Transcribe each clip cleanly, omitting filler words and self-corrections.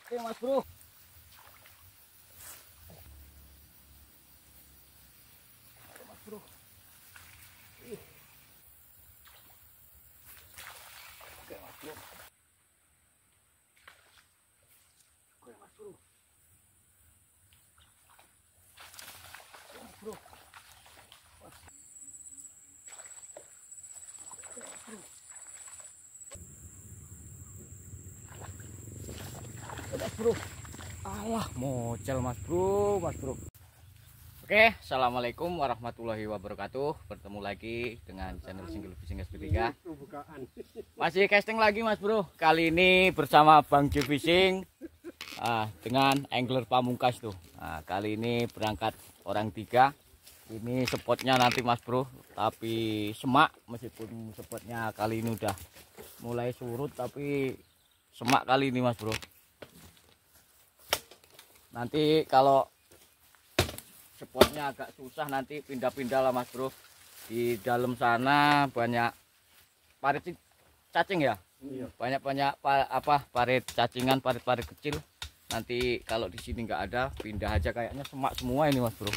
Oke Mas Bro. Oke Mas Bro. Ih. Oke Mas Bro. Oke Mas Bro. Oke Mas Bro. Oke Mas Bro. Oke Mas Bro. Alah, mocel Mas Bro, Mas Bro. Oke, assalamualaikum warahmatullahi wabarakatuh. Bertemu lagi dengan channel Single Fishing SP3. Masih casting lagi Mas Bro. Kali ini bersama Bang J Fishing dengan angler pamungkas tuh. Kali ini berangkat orang 3. Ini spotnya nanti Mas Bro, tapi semak, meskipun spotnya kali ini udah mulai surut, tapi semak kali ini Mas Bro. Nanti kalau spotnya agak susah nanti pindah-pindah lah Mas Bro. Di dalam sana banyak parit cacing ya. Iya. Banyak parit cacingan, parit-parit kecil. Nanti kalau di sini nggak ada, pindah aja, kayaknya semak semua ini Mas Bro.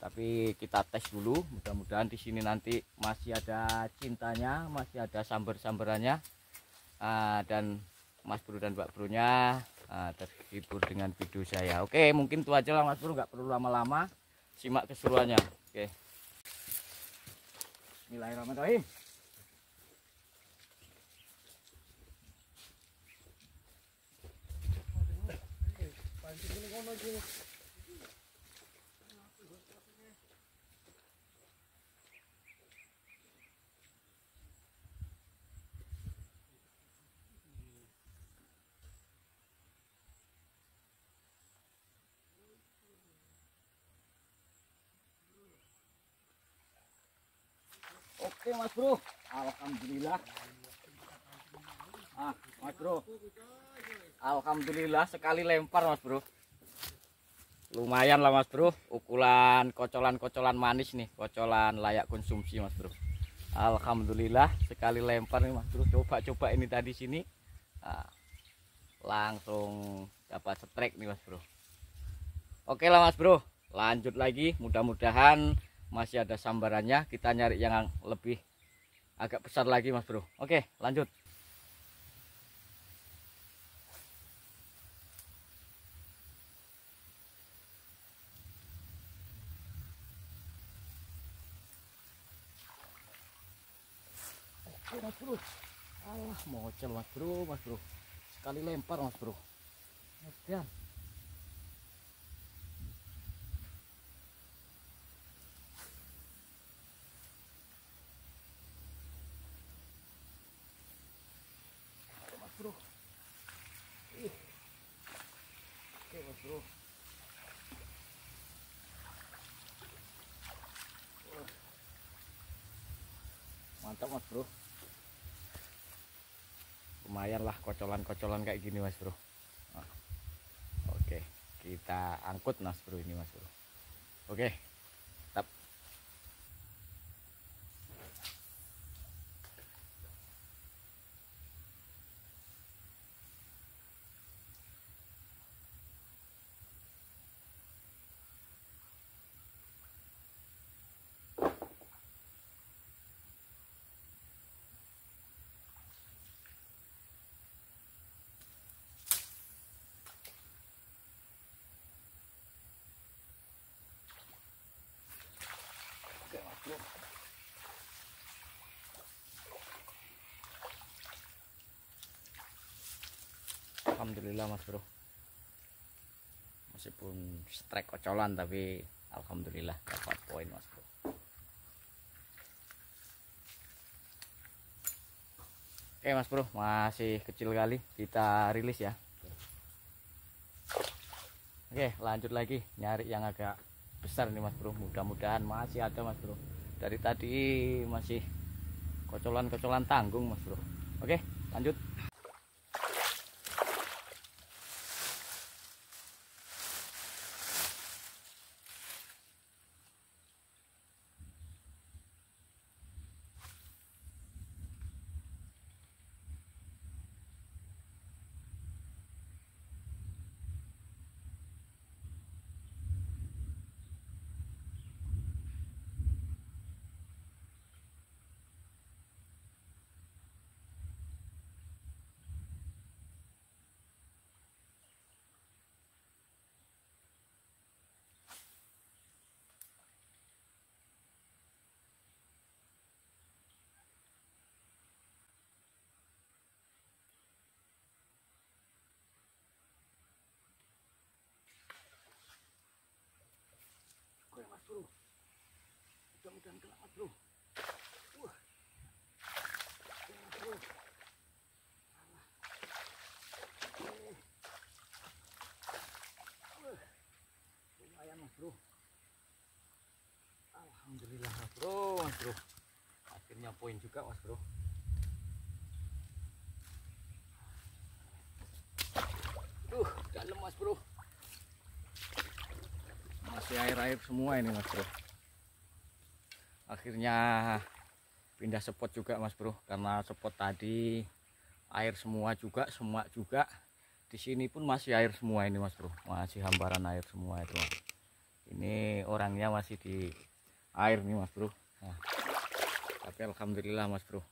Tapi kita tes dulu, mudah-mudahan di sini nanti masih ada cintanya, masih ada sambar-sambarannya, dan Mas Bro dan Mbak Bro-nya terhibur dengan video saya. Oke, mungkin itu aja lah Mas Bro, nggak perlu lama-lama, simak keseruannya. Oke, Bismillahirrahmanirrahim. Oke Mas Bro, alhamdulillah. Mas Bro, alhamdulillah sekali lempar Mas Bro. Lumayan lah Mas Bro, ukuran kocolan manis nih, kocolan layak konsumsi Mas Bro. Alhamdulillah sekali lempar nih Mas Bro. Coba ini tadi sini, langsung dapat strike nih Mas Bro. Oke lah Mas Bro, lanjut lagi, mudah-mudahan masih ada sambarannya. Kita nyari yang lebih agak besar lagi Mas Bro. Oke, lanjut. Oke Mas Bro. Alah, mocel Mas Bro. Sekali lempar Mas Bro. Edan. Bro, oke Mas Bro. Mantap Mas Bro. Lumayan lah kocolan-kocolan kayak gini Mas Bro. Oke, kita angkut Mas Bro ini Mas Bro. Oke, tap. Oke Mas Bro. Alhamdulillah Mas Bro. Meskipun strike kocolan tapi alhamdulillah dapat poin Mas Bro. Oke Mas Bro, masih kecil kali, kita rilis ya. Oke, lanjut lagi nyari yang agak besar nih Mas Bro. Mudah-mudahan masih ada Mas Bro. Dari tadi masih kocolan-kocolan tanggung Mas Bro. Oke, lanjut. mudah-mudahan kena mas bro. Wah. Bro. Alah. Lumayan mas bro. Alhamdulillah mas bro, akhirnya poin juga mas bro. Dalam mas bro, masih air semua ini mas bro. Akhirnya pindah spot juga mas bro, karena spot tadi air semua juga, di sini pun masih air semua ini mas bro, masih hamparan air semua itu. Ini orangnya masih di air nih mas bro. Nah, tapi alhamdulillah mas bro,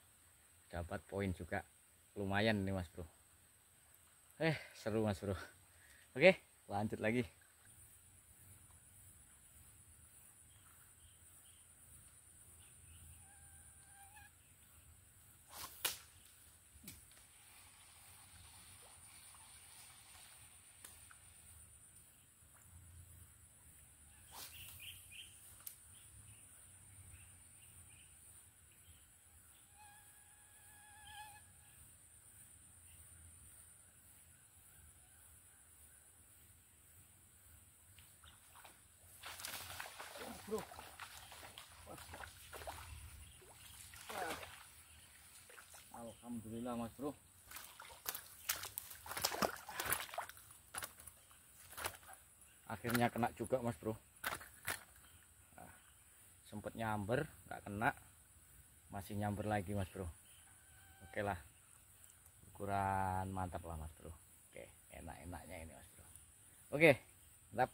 dapat poin juga lumayan nih mas bro. Seru mas bro. Oke, lanjut lagi. Bro. Alhamdulillah mas bro. Akhirnya kena juga mas bro. Nah, sempet nyamber nggak kena, masih nyamber lagi mas bro. Oke lah, ukuran mantap lah mas bro. Oke, enak-enaknya ini mas bro. Oke, mantap.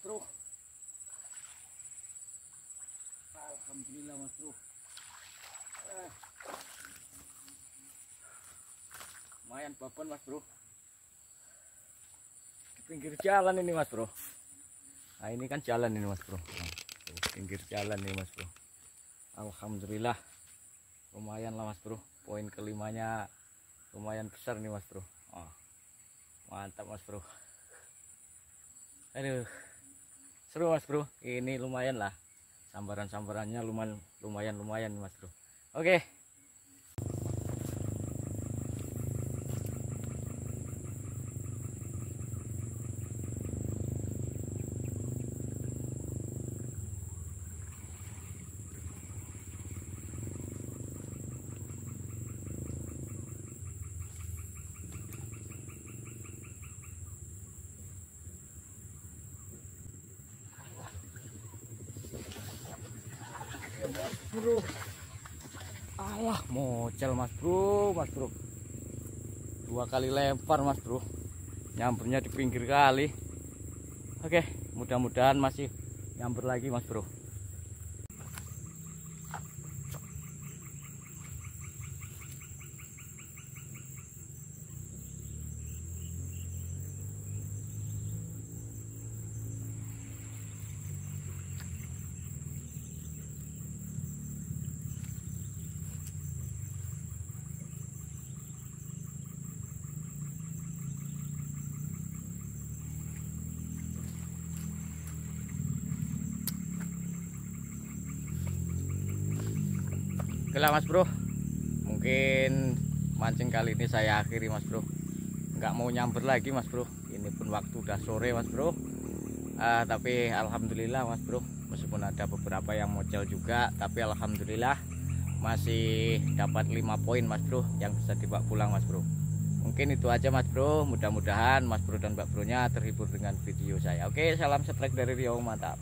Bro, alhamdulillah mas bro. Lumayan babon mas bro, di pinggir jalan ini mas bro. Nah ini kan jalan ini mas bro, nah, pinggir jalan ini mas bro. Alhamdulillah lumayan lah mas bro, poin kelimanya lumayan besar nih mas bro. Mantap mas bro. Aduh, seru mas bro, ini lumayan lah, sambarannya lumayan mas bro. Oke. Bro, alah mocel mas bro, 2 kali lempar mas bro, nyambernya di pinggir kali. Oke, mudah-mudahan masih nyamber lagi mas bro. Oke lah mas bro, mungkin mancing kali ini saya akhiri mas bro, nggak mau nyamber lagi mas bro. Ini pun waktu udah sore mas bro. Tapi alhamdulillah mas bro, meskipun ada beberapa yang mocel juga, tapi alhamdulillah masih dapat 5 poin mas bro yang bisa dibawa pulang mas bro. Mungkin mungkin itu aja Mas Bro. Mudah-mudahan Mas Bro dan Mbak Bro nya terhibur dengan video saya. Oke, salam strike dari Riau, mantap.